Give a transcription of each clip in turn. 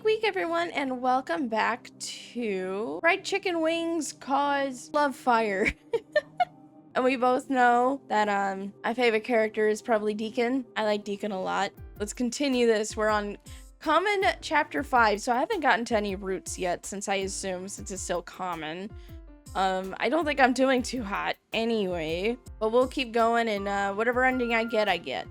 week, everyone, and welcome back to Fried Chicken Wings Cause Love Fire. And we both know that my favorite character is probably Deacon. I like Deacon a lot. Let's continue this. We're on Common Chapter 5, so I haven't gotten to any roots yet, since it's still common. I don't think I'm doing too hot anyway, but we'll keep going, and whatever ending I get.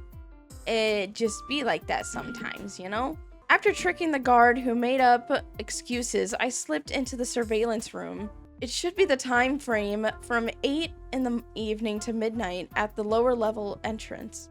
It just be like that sometimes, you know? After tricking the guard who made up excuses, I slipped into the surveillance room. It should be the time frame from 8 in the evening to midnight at the lower level entrance.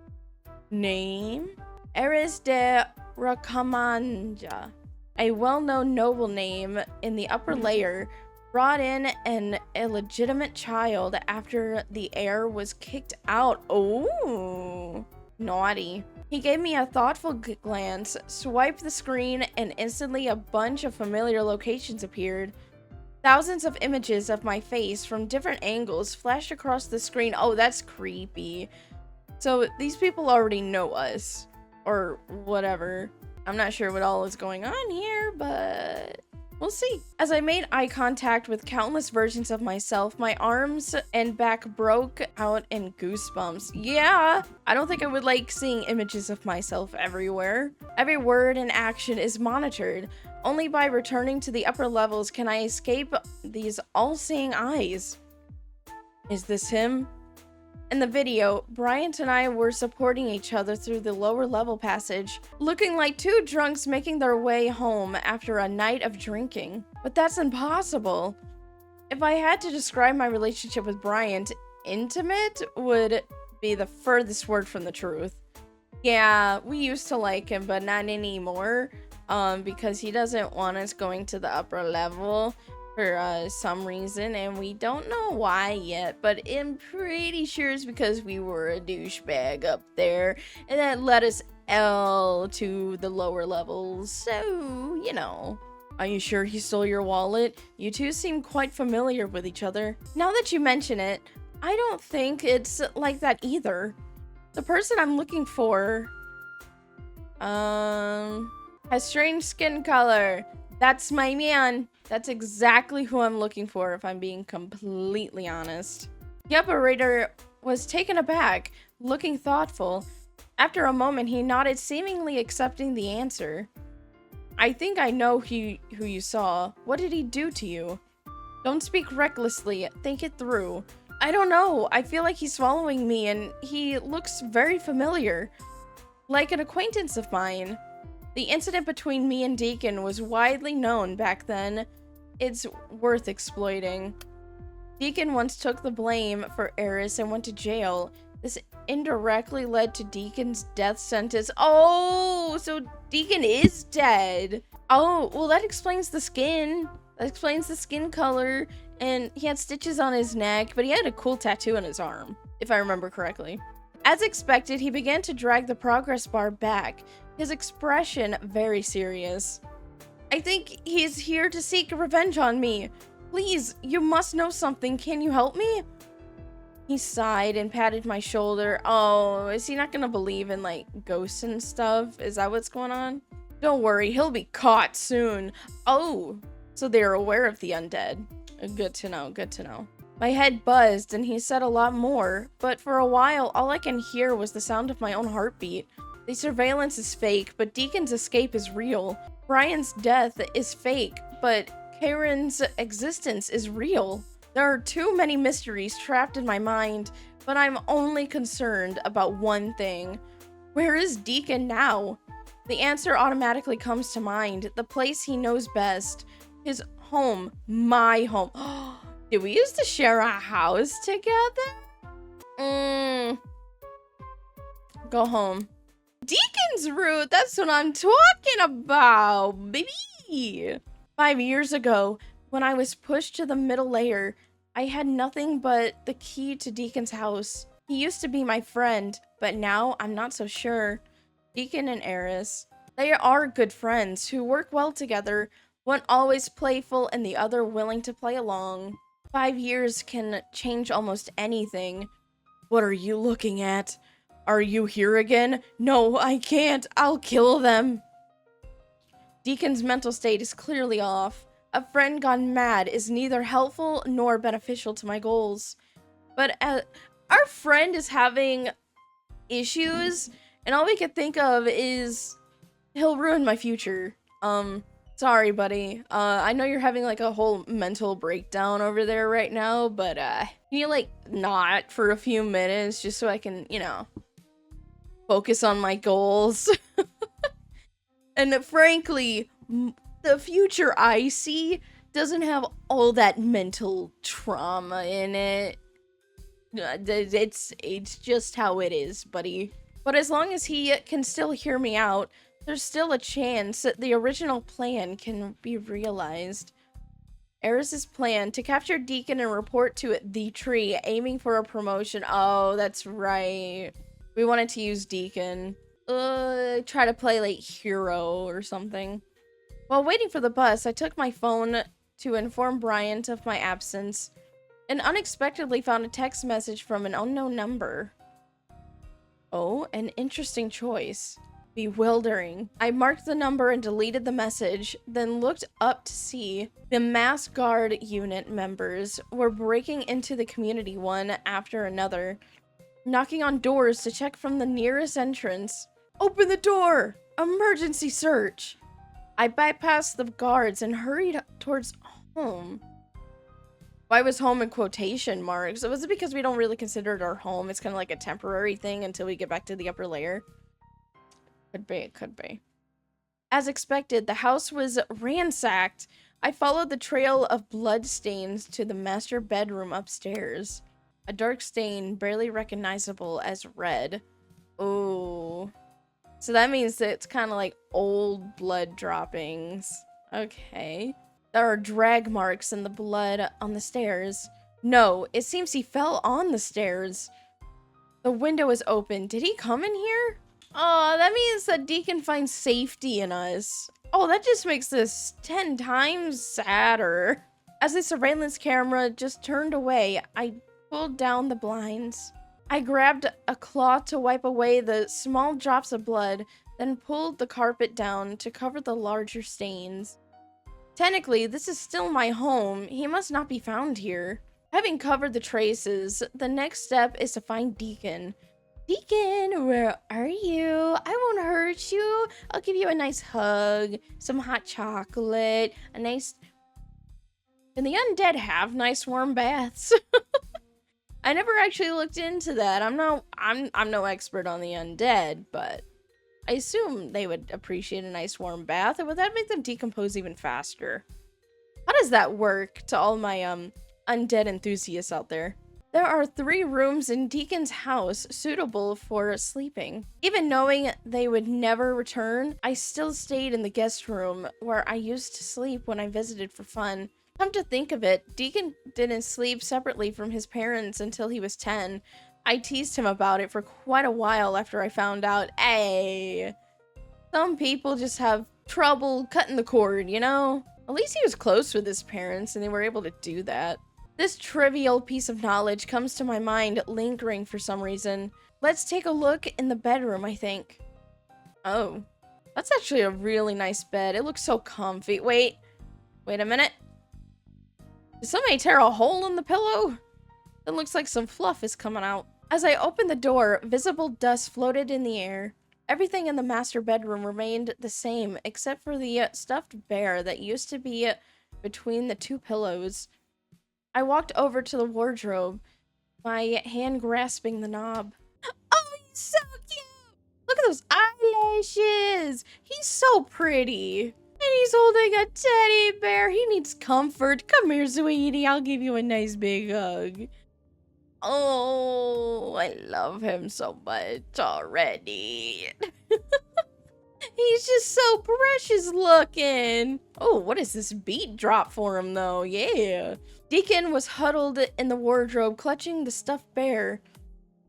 Name? Eris de Racamanja, a well-known noble name in the upper layer, brought in an illegitimate child after the heir was kicked out. Oh, naughty. He gave me a thoughtful glance, swiped the screen, and instantly a bunch of familiar locations appeared. Thousands of images of my face from different angles flashed across the screen. Oh, that's creepy. So these people already know us, or whatever. I'm not sure what all is going on here, but we'll see. As I made eye contact with countless versions of myself, my arms and back broke out in goosebumps. Yeah, I don't think I would like seeing images of myself everywhere. Every word and action is monitored. Only by returning to the upper levels can I escape these all-seeing eyes. Is this him? In the video, Bryant and I were supporting each other through the lower level passage, looking like two drunks making their way home after a night of drinking. But that's impossible. If I had to describe my relationship with Bryant, intimate would be the furthest word from the truth. Yeah, we used to like him, but not anymore, because he doesn't want us going to the upper level for some reason, and we don't know why yet, but I'm pretty sure it's because we were a douchebag up there, and that led us to the lower levels, so, you know. Are you sure he stole your wallet? You two seem quite familiar with each other. Now that you mention it, I don't think it's like that either. The person I'm looking for, has strange skin color. That's my man. That's exactly who I'm looking for, if I'm being completely honest. The operator was taken aback, looking thoughtful. After a moment, he nodded, seemingly accepting the answer. I think I know who you saw. What did he do to you? Don't speak recklessly. Think it through. I don't know. I feel like he's following me, and he looks very familiar. Like an acquaintance of mine. The incident between me and Deacon was widely known back then. It's worth exploiting. Deacon once took the blame for Eris and went to jail. This indirectly led to Deacon's death sentence. Oh, so Deacon is dead. Oh, well, that explains the skin. That explains the skin color. And he had stitches on his neck, but he had a cool tattoo on his arm, if I remember correctly. As expected, he began to drag the progress bar back, his expression very serious. I think he's here to seek revenge on me. Please, you must know something. Can you help me? He sighed and patted my shoulder. Oh, is he not gonna believe in, like, ghosts and stuff? Is that what's going on? Don't worry, he'll be caught soon. Oh, so they're aware of the undead. Good to know, good to know. My head buzzed and he said a lot more, but for a while, all I can hear was the sound of my own heartbeat. The surveillance is fake, but Deacon's escape is real. Brian's death is fake, but Karen's existence is real. There are too many mysteries trapped in my mind, but I'm only concerned about one thing. Where is Deacon now? The answer automatically comes to mind. The place he knows best. His home. My home. Did we used to share a house together? Go home. Deacon's route, that's what I'm talking about, baby. 5 years ago, when I was pushed to the middle layer, I had nothing but the key to Deacon's house. He used to be my friend, but now I'm not so sure. Deacon and Eris, they are good friends who work well together, one always playful and the other willing to play along. 5 years can change almost anything. What are you looking at? Are you here again? No, I can't. I'll kill them. Deacon's mental state is clearly off. A friend gone mad is neither helpful nor beneficial to my goals. But our friend is having issues, and all we could think of is he'll ruin my future. Sorry, buddy. I know you're having like a whole mental breakdown over there right now, but can you like not for a few minutes just so I can, you know, focus on my goals? And frankly, the future I see doesn't have all that mental trauma in it. It's just how it is, buddy. But as long as he can still hear me out, there's still a chance that the original plan can be realized. Eris's plan to capture Deacon and report to the tree, aiming for a promotion. Oh, that's right. We wanted to use Deacon. Try to play like hero or something. While waiting for the bus, I took my phone to inform Bryant of my absence and unexpectedly found a text message from an unknown number. Oh, an interesting choice. Bewildering. I marked the number and deleted the message, then looked up to see the mass guard unit members were breaking into the community one after another, knocking on doors to check from the nearest entrance. Open the door! Emergency search! I bypassed the guards and hurried towards home. Why was home in quotation marks? Was it because we don't really consider it our home? It's kind of like a temporary thing until we get back to the upper layer. Could be, it could be. As expected, the house was ransacked. I followed the trail of blood stains to the master bedroom upstairs. A dark stain barely recognizable as red. Oh. So that means that it's kind of like old blood droppings. Okay. There are drag marks in the blood on the stairs. No, it seems he fell on the stairs. The window is open. Did he come in here? Oh, that means that Deacon finds safety in us. Oh, that just makes this 10 times sadder. As the surveillance camera just turned away, I pulled down the blinds. I grabbed a cloth to wipe away the small drops of blood, then pulled the carpet down to cover the larger stains. Technically, this is still my home. He must not be found here. Having covered the traces, the next step is to find Deacon. Deacon, where are you? I won't hurt you. I'll give you a nice hug, some hot chocolate, a nice... Can the undead have nice warm baths? I never actually looked into that. I'm no expert on the undead, but I assume they would appreciate a nice warm bath, and would that make them decompose even faster? How does that work to all my undead enthusiasts out there? There are 3 rooms in Deacon's house suitable for sleeping. Even knowing they would never return, I still stayed in the guest room where I used to sleep when I visited for fun. Come to think of it, Deacon didn't sleep separately from his parents until he was 10. I teased him about it for quite a while after I found out, hey, some people just have trouble cutting the cord, you know? At least he was close with his parents and they were able to do that. This trivial piece of knowledge comes to my mind lingering for some reason. Let's take a look in the bedroom, I think. Oh, that's actually a really nice bed. It looks so comfy. Wait a minute. Did somebody tear a hole in the pillow? It looks like some fluff is coming out. As I opened the door, visible dust floated in the air. Everything in the master bedroom remained the same, except for the stuffed bear that used to be between the 2 pillows. I walked over to the wardrobe, my hand grasping the knob. Oh, he's so cute! Look at those eyelashes! He's so pretty! And he's holding a teddy bear. He needs comfort. Come here, sweetie. I'll give you a nice big hug. Oh, I love him so much already. He's just so precious looking. Oh, what is this beat drop for him, though? Yeah. Deacon was huddled in the wardrobe, clutching the stuffed bear.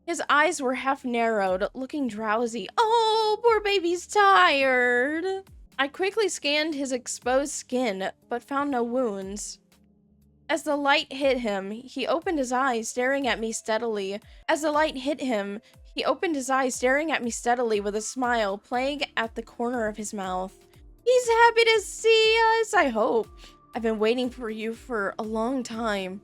His eyes were half narrowed, looking drowsy. Oh, poor baby's tired. I quickly scanned his exposed skin, but found no wounds. As the light hit him, he opened his eyes, staring at me steadily. He opened his eyes, staring at me steadily with a smile playing at the corner of his mouth. He's happy to see us, I hope. I've been waiting for you for a long time.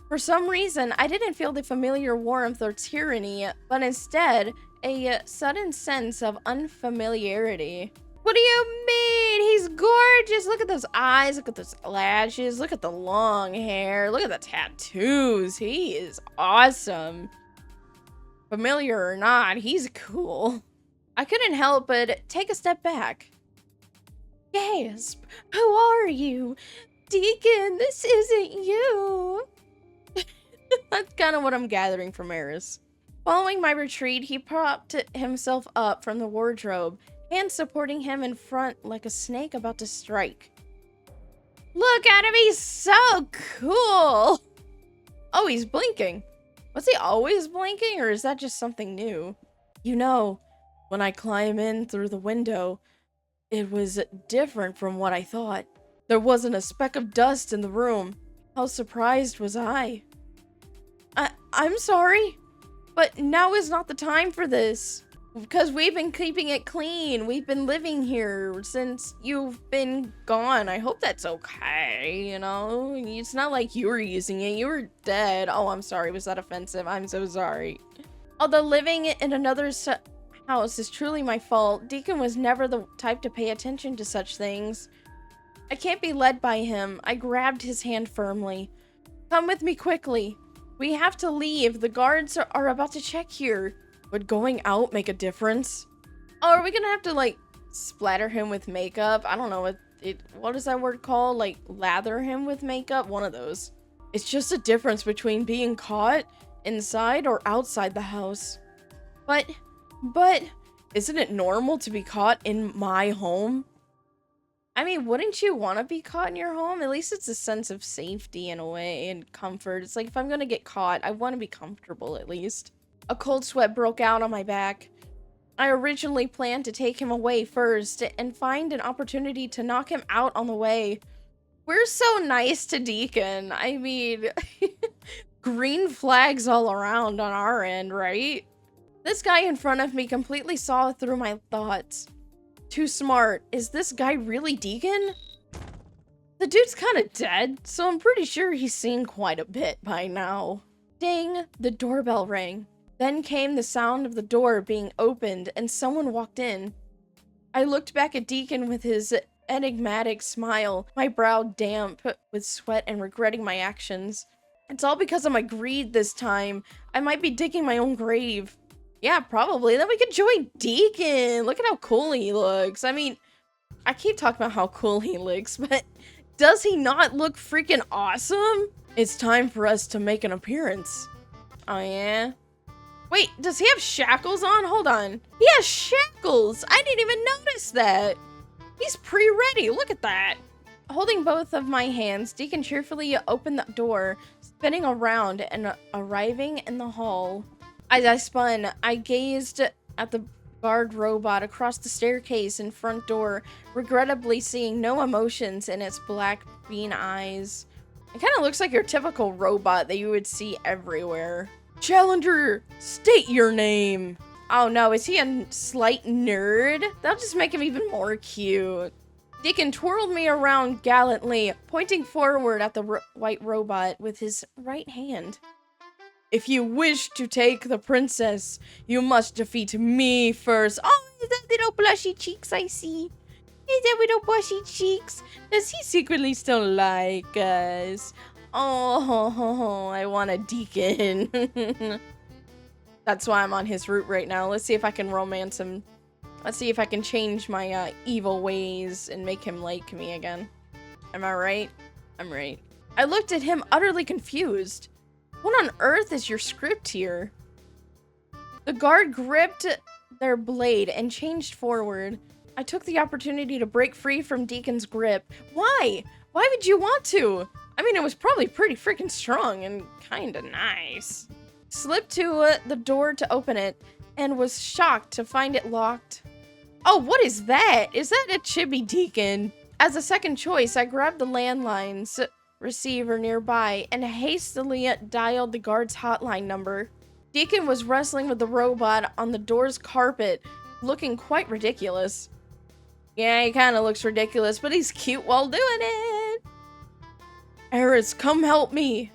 For some reason, I didn't feel the familiar warmth or tyranny, but instead, a sudden sense of unfamiliarity. What do you mean? He's gorgeous. Look at those eyes. Look at those lashes. Look at the long hair. Look at the tattoos. He is awesome. Familiar or not, he's cool. I couldn't help but take a step back. Gasp! Who are you? Deacon, this isn't you. That's kind of what I'm gathering from Eris. Following my retreat, he propped himself up from the wardrobe, hands supporting him in front like a snake about to strike. Look at him, he's so cool! Oh, he's blinking. Was he always blinking, or is that just something new? You know, when I climb in through the window, it was different from what I thought. There wasn't a speck of dust in the room. How surprised was I? I'm sorry, but now is not the time for this. Because we've been keeping it clean. We've been living here since you've been gone. I hope that's okay, you know? It's not like you were using it. You were dead. Oh, I'm sorry. Was that offensive? I'm so sorry. Although living in another's house is truly my fault, Deacon was never the type to pay attention to such things. I can't be led by him. I grabbed his hand firmly. Come with me quickly. We have to leave. The guards are about to check here. Would going out make a difference? Oh, are we gonna have to, like, splatter him with makeup? I don't know what is that word called? Like, lather him with makeup? One of those. It's just a difference between being caught inside or outside the house. But, isn't it normal to be caught in my home? I mean, wouldn't you want to be caught in your home? At least it's a sense of safety in a way and comfort. It's like, if I'm gonna get caught, I want to be comfortable at least. A cold sweat broke out on my back. I originally planned to take him away first and find an opportunity to knock him out on the way. We're so nice to Deacon. I mean, green flags all around on our end, right? This guy in front of me completely saw through my thoughts. Too smart. Is this guy really Deacon? The dude's kind of dead, so I'm pretty sure he's seen quite a bit by now. Ding! The doorbell rang. Then came the sound of the door being opened and someone walked in. I looked back at Deacon with his enigmatic smile, my brow damp with sweat and regretting my actions. It's all because of my greed this time. I might be digging my own grave. Yeah, probably. Then we could join Deacon. Look at how cool he looks. I mean, I keep talking about how cool he looks, but does he not look freaking awesome? It's time for us to make an appearance. Oh, yeah? Wait, does he have shackles on? Hold on. He has shackles! I didn't even notice that! He's pre-ready, look at that! Holding both of my hands, Deacon cheerfully opened the door, spinning around and arriving in the hall. As I spun, I gazed at the guard robot across the staircase and front door, regrettably seeing no emotions in its black bean eyes. It kind of looks like your typical robot that you would see everywhere. Challenger, state your name. Oh no, is he a slight nerd? That'll just make him even more cute. Deacon twirled me around gallantly, pointing forward at the white robot with his right hand. If you wish to take the princess, you must defeat me first. Oh, is that little blushy cheeks I see? Is that little blushy cheeks? Does he secretly still like us? Oh, I want a Deacon. That's why I'm on his route right now. Let's see if I can romance him. Let's see if I can change my evil ways and make him like me again. Am I right? I'm right. I looked at him utterly confused. What on earth is your script here? The guard gripped their blade and changed forward. I took the opportunity to break free from Deacon's grip. Why? Why would you want to? I mean, it was probably pretty freaking strong and kinda nice. Slipped to the door to open it and was shocked to find it locked. Oh, what is that? Is that a chibi Deacon? As a second choice, I grabbed the landline's receiver nearby and hastily dialed the guard's hotline number. Deacon was wrestling with the robot on the door's carpet, looking quite ridiculous. Yeah, he kind of looks ridiculous, but he's cute while doing it. Eris, come help me.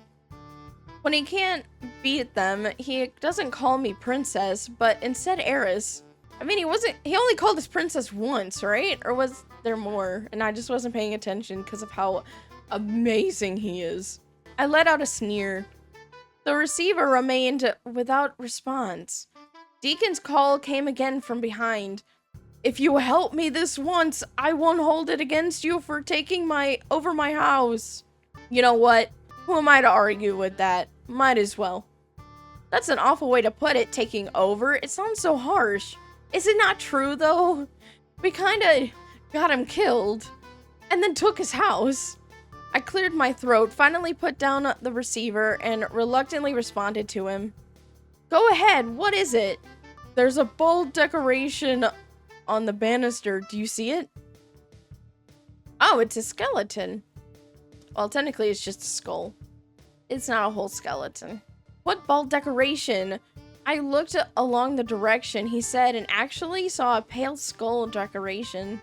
When he can't beat them, he doesn't call me princess, but instead Eris. I mean, he only called us princess once, right? Or was there more? And I just wasn't paying attention because of how amazing he is. I let out a sneer. The receiver remained without response. Deacon's call came again from behind. If you help me this once, I won't hold it against you for taking over my house. You know what? Who am I to argue with that? Might as well. That's an awful way to put it, taking over. It sounds so harsh. Is it not true, though? We kinda got him killed, and then took his house. I cleared my throat, finally put down the receiver, and reluctantly responded to him. Go ahead, what is it? There's a bold decoration on the banister. Do you see it? Oh, it's a skeleton. Well, technically it's just a skull. It's not a whole skeleton. What bold decoration? I looked along the direction he said and actually saw a pale skull decoration.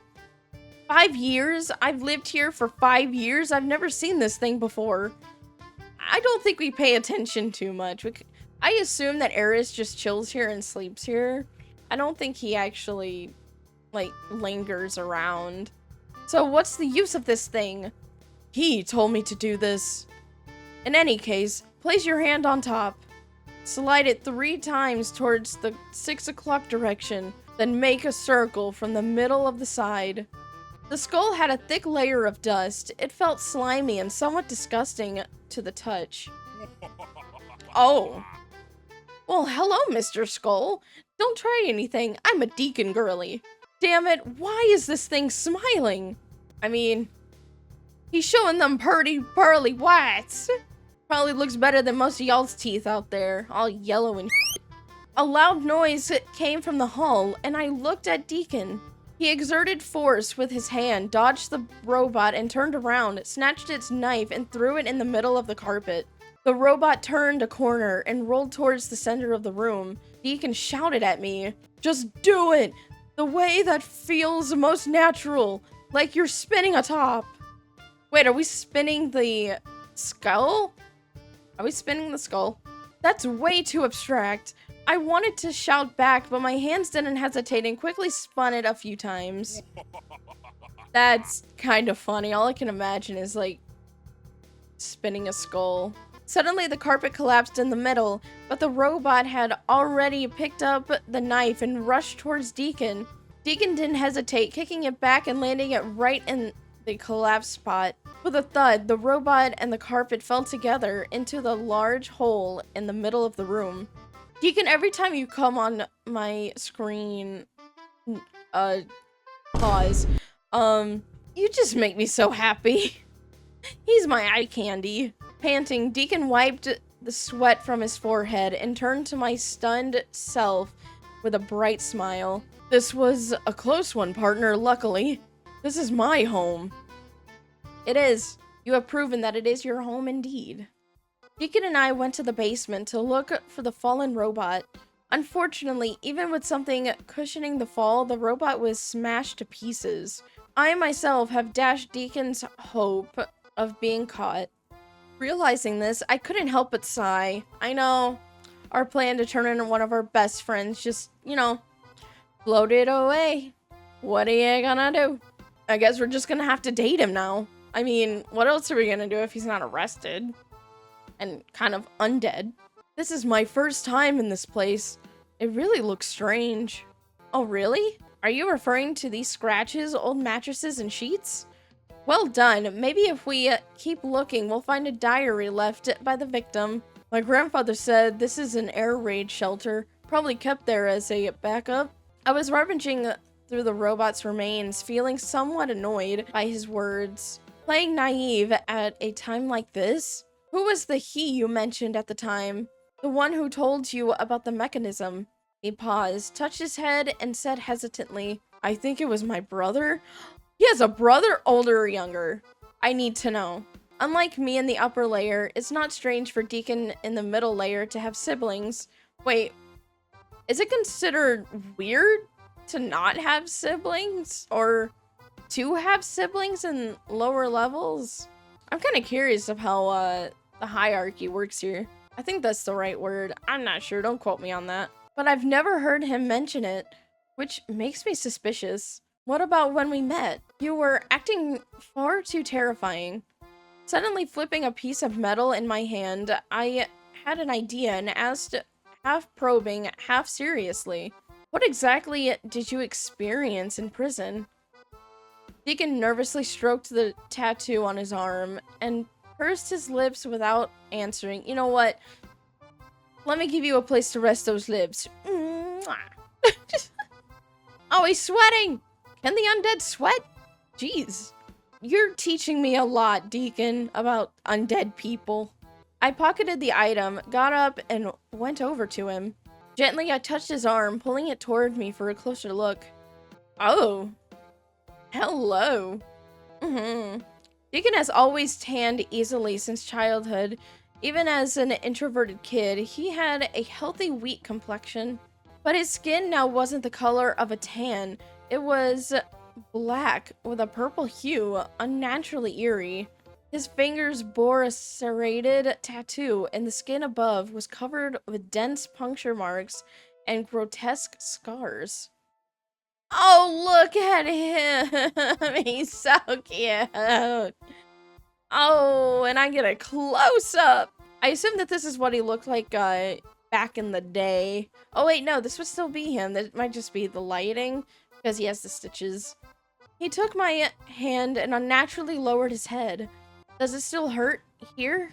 5 years? I've lived here for 5 years. I've never seen this thing before. I don't think we pay attention too much. I assume that Eris just chills here and sleeps here. I don't think he actually, like, lingers around. So what's the use of this thing? He told me to do this. In any case, place your hand on top. Slide it 3 times towards the 6 o'clock direction, then make a circle from the middle of the side. The skull had a thick layer of dust. It felt slimy and somewhat disgusting to the touch. Oh. Well, hello, Mr. Skull. Don't try anything. I'm a Deacon girly. Damn it, why is this thing smiling? I mean, he's showing them pretty pearly whites. Probably looks better than most of y'all's teeth out there, all yellow and shit. A loud noise came from the hall, and I looked at Deacon. He exerted force with his hand, dodged the robot, and turned around, snatched its knife, and threw it in the middle of the carpet. The robot turned a corner and rolled towards the center of the room. Deacon shouted at me, "Just do it! The way that feels most natural, like you're spinning a top." Wait, are we spinning the skull? Are we spinning the skull? That's way too abstract. I wanted to shout back, but my hands didn't hesitate and quickly spun it a few times. That's kind of funny. All I can imagine is, like, spinning a skull. Suddenly, the carpet collapsed in the middle, but the robot had already picked up the knife and rushed towards Deacon. Deacon didn't hesitate, kicking it back and landing it right in the collapsed spot. With a thud, the robot and the carpet fell together into the large hole in the middle of the room. Deacon, every time you come on my screen, pause, you just make me so happy. He's my eye candy. Panting, Deacon wiped the sweat from his forehead and turned to my stunned self with a bright smile. This was a close one, partner, luckily. This is my home. It is. You have proven that it is your home indeed. Deacon and I went to the basement to look for the fallen robot. Unfortunately, even with something cushioning the fall, the robot was smashed to pieces. I myself have dashed Deacon's hope of being caught. Realizing this, I couldn't help but sigh. I know, our plan to turn into one of our best friends just, you know, floated away. What are you gonna do? I guess we're just gonna have to date him now. I mean, what else are we gonna do if he's not arrested? And kind of undead. This is my first time in this place. It really looks strange. Oh, really? Are you referring to these scratches, old mattresses, and sheets? Well done. Maybe if we keep looking, we'll find a diary left by the victim. My grandfather said this is an air raid shelter, probably kept there as a backup. I was rummaging through the robot's remains, feeling somewhat annoyed by his words. Playing naive at a time like this? Who was the he you mentioned at the time? The one who told you about the mechanism? He paused, touched his head, and said hesitantly, I think it was my brother? He has a brother, older or younger? I need to know. Unlike me in the upper layer, it's not strange for Deacon in the middle layer to have siblings. Wait, is it considered weird to not have siblings? Or to have siblings in lower levels? I'm kind of curious of how the hierarchy works here. I think that's the right word. I'm not sure, don't quote me on that. But I've never heard him mention it, which makes me suspicious. What about when we met? You were acting far too terrifying. Suddenly flipping a piece of metal in my hand, I had an idea and asked, half probing, half seriously, what exactly did you experience in prison? Deacon nervously stroked the tattoo on his arm and pursed his lips without answering. You know what? Let me give you a place to rest those lips. Oh, he's sweating! Can the undead sweat? Jeez. You're teaching me a lot, Deacon, about undead people. I pocketed the item, got up, and went over to him. Gently, I touched his arm, pulling it toward me for a closer look. Oh. Hello. Deacon has always tanned easily since childhood. Even as an introverted kid, he had a healthy wheat complexion. But his skin now wasn't the color of a tan. It was black with a purple hue, unnaturally eerie. His fingers bore a serrated tattoo, and the skin above was covered with dense puncture marks and grotesque scars. Oh, look at him! He's so cute! Oh, and I get a close-up! I assume that this is what he looked like, back in the day. Oh wait, no, this would still be him. That might just be the lighting, because he has the stitches. He took my hand and unnaturally lowered his head. Does it still hurt here?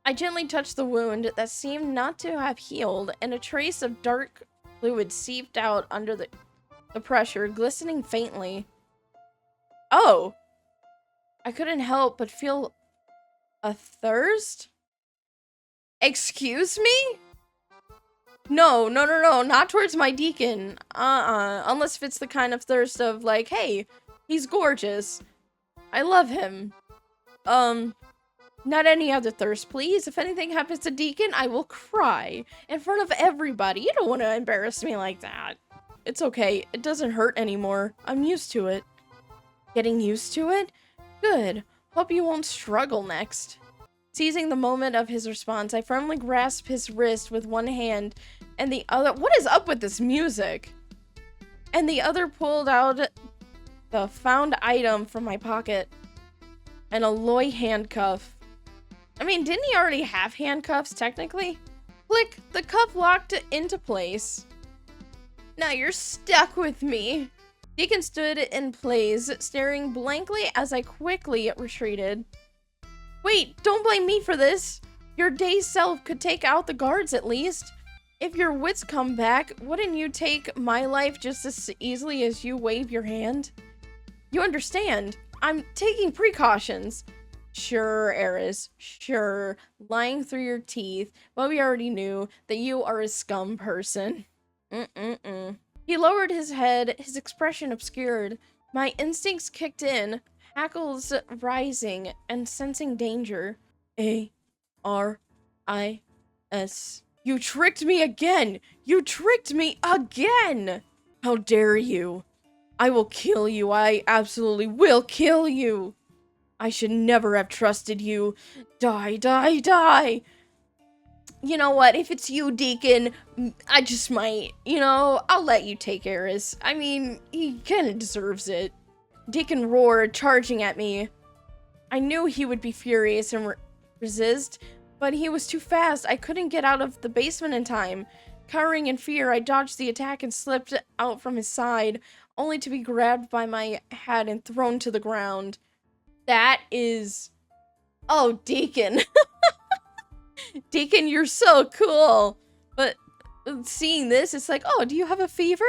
I gently touched the wound that seemed not to have healed, and a trace of dark fluid seeped out under the pressure, glistening faintly. Oh! I couldn't help but feel a thirst? Excuse me? No, not towards my Deacon. Unless if it's the kind of thirst of like, hey, he's gorgeous. I love him. Not any other thirst, please. If anything happens to Deacon, I will cry in front of everybody. You don't want to embarrass me like that. It's okay. It doesn't hurt anymore. I'm used to it. Getting used to it? Good. Hope you won't struggle next. Seizing the moment of his response, I firmly grasped his wrist with one hand and the other. What is up with this music? And the other pulled out the found item from my pocket. An alloy handcuff. I mean, didn't he already have handcuffs, technically? Click, the cuff locked into place. Now you're stuck with me. Deacon stood in place, staring blankly as I quickly retreated. Wait, don't blame me for this. Your dazed self could take out the guards at least. If your wits come back, wouldn't you take my life just as easily as you wave your hand? You understand. I'm taking precautions. Sure, Eris, sure. Lying through your teeth, but we already knew that you are a scum person. He lowered his head, his expression obscured. My instincts kicked in, hackles rising and sensing danger. A-R-I-S. You tricked me again! You tricked me again! How dare you? I will kill you. I absolutely will kill you. I should never have trusted you. Die, die, die. You know what? If it's you, Deacon, I just might. You know, I'll let you take Eris. I mean, he kind of deserves it. Deacon roared, charging at me. I knew he would be furious and resist, but he was too fast. I couldn't get out of the basement in time. Cowering in fear, I dodged the attack and slipped out from his side, only to be grabbed by my hat and thrown to the ground. That is... Oh, Deacon. Deacon, you're so cool. But seeing this, it's like, oh, do you have a fever?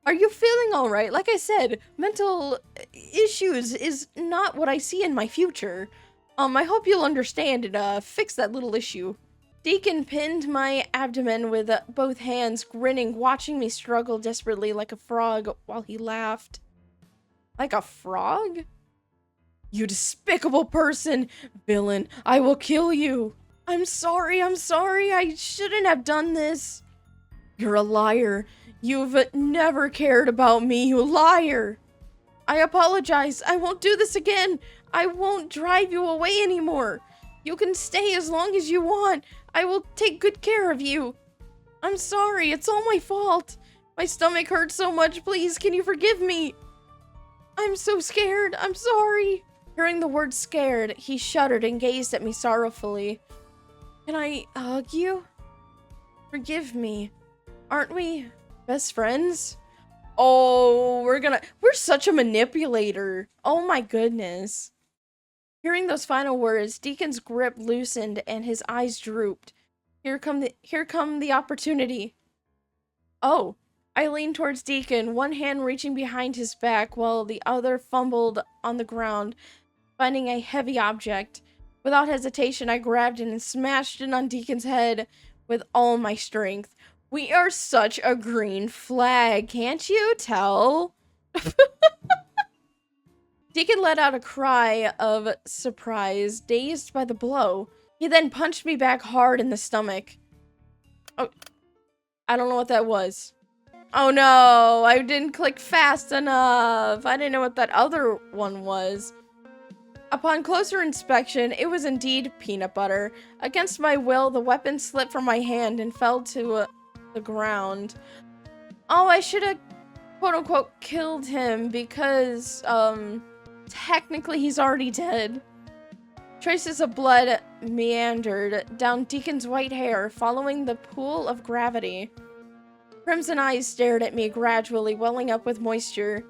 Are you feeling all right? Like I said, mental issues is not what I see in my future. I hope you'll understand and fix that little issue. Deacon pinned my abdomen with both hands, grinning, watching me struggle desperately like a frog while he laughed. Like a frog? You despicable person! Villain, I will kill you! I'm sorry, I shouldn't have done this. You're a liar. You've never cared about me, you liar. I apologize. I won't do this again. I won't drive you away anymore. You can stay as long as you want. I will take good care of you. I'm sorry. It's all my fault. My stomach hurts so much. Please, can you forgive me? I'm so scared. I'm sorry. Hearing the word scared, he shuddered and gazed at me sorrowfully. Can I hug you? Forgive me. Aren't we best friends? Oh, we're such a manipulator. Oh my goodness. Hearing those final words, Deacon's grip loosened and his eyes drooped. Here come the opportunity. Oh, I leaned towards Deacon, one hand reaching behind his back while the other fumbled on the ground, finding a heavy object. Without hesitation, I grabbed it and smashed it on Deacon's head with all my strength. We are such a green flag, can't you tell? Deacon let out a cry of surprise, dazed by the blow. He then punched me back hard in the stomach. Oh, I don't know what that was. Oh no, I didn't click fast enough. I didn't know what that other one was. Upon closer inspection, it was indeed peanut butter. Against my will, the weapon slipped from my hand and fell to the ground. Oh, I should have quote-unquote killed him because, technically he's already dead. Traces of blood meandered down Deacon's white hair, following the pool of gravity. Crimson eyes stared at me, gradually welling up with moisture.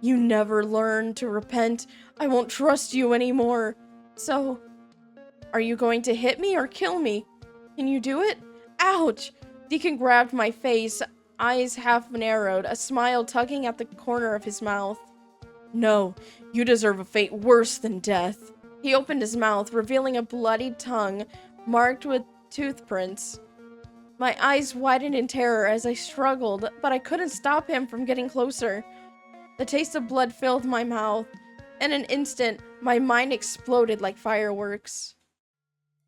You never learn to repent. I won't trust you anymore. So, are you going to hit me or kill me? Can you do it? Ouch! Deacon grabbed my face, eyes half narrowed, a smile tugging at the corner of his mouth. No, you deserve a fate worse than death. He opened his mouth, revealing a bloodied tongue marked with tooth prints. My eyes widened in terror as I struggled, but I couldn't stop him from getting closer. The taste of blood filled my mouth. In an instant, my mind exploded like fireworks.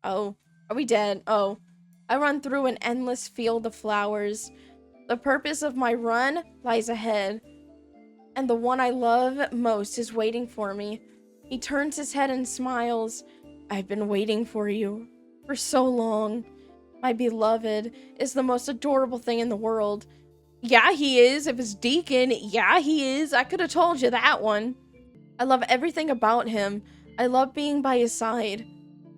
Oh, are we dead? Oh. I run through an endless field of flowers. The purpose of my run lies ahead, and the one I love most is waiting for me. He turns his head and smiles. I've been waiting for you for so long. My beloved is the most adorable thing in the world. Yeah, he is. If it's Deacon, yeah, he is. I could have told you that one. I love everything about him. I love being by his side.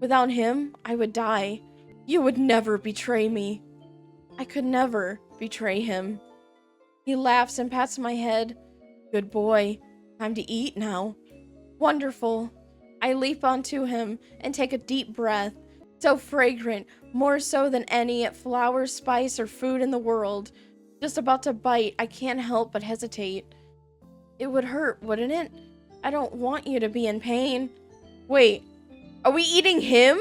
Without him, I would die. You would never betray me. I could never betray him. He laughs and pats my head. Good boy. Time to eat now. Wonderful. I leap onto him and take a deep breath. So fragrant, more so than any flower, spice, or food in the world. Just about to bite, I can't help but hesitate. It would hurt, wouldn't it? I don't want you to be in pain. Wait, are we eating him?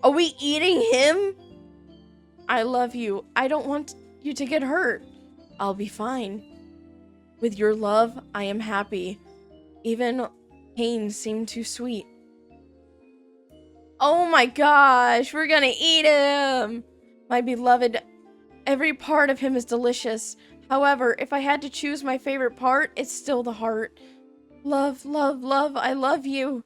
Are we eating him? I love you. I don't want you to get hurt. I'll be fine. With your love, I am happy. Even pain seemed too sweet. Oh my gosh, we're gonna eat him! My beloved, every part of him is delicious. However, if I had to choose my favorite part, it's still the heart. Love, love, love, I love you.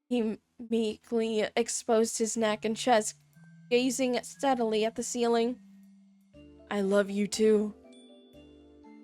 He meekly exposed his neck and chest, gazing steadily at the ceiling. I love you too.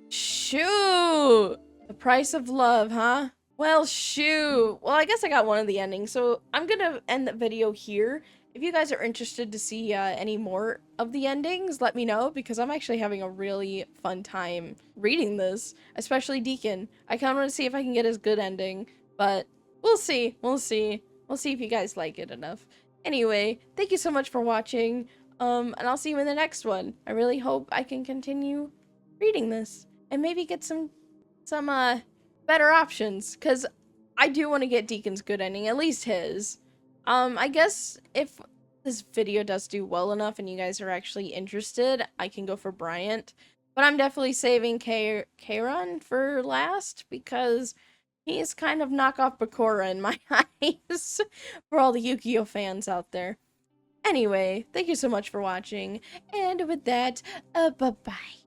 Shoot! The price of love, huh? Well, shoot. Well, I guess I got one of the endings, so I'm gonna end the video here. If you guys are interested to see any more of the endings, let me know, because I'm actually having a really fun time reading this, especially Deacon. I kind of want to see if I can get his good ending, but we'll see. We'll see. We'll see if you guys like it enough. Anyway, thank you so much for watching, and I'll see you in the next one. I really hope I can continue reading this and maybe get some better options, because I do want to get Deacon's good ending, at least his. I guess if this video does do well enough and you guys are actually interested, I can go for Bryant, but I'm definitely saving Kairon for last, because he's kind of knockoff Bakura in my eyes for all the Yu-Gi-Oh fans out there. Anyway, thank you so much for watching, and with that, bye-bye.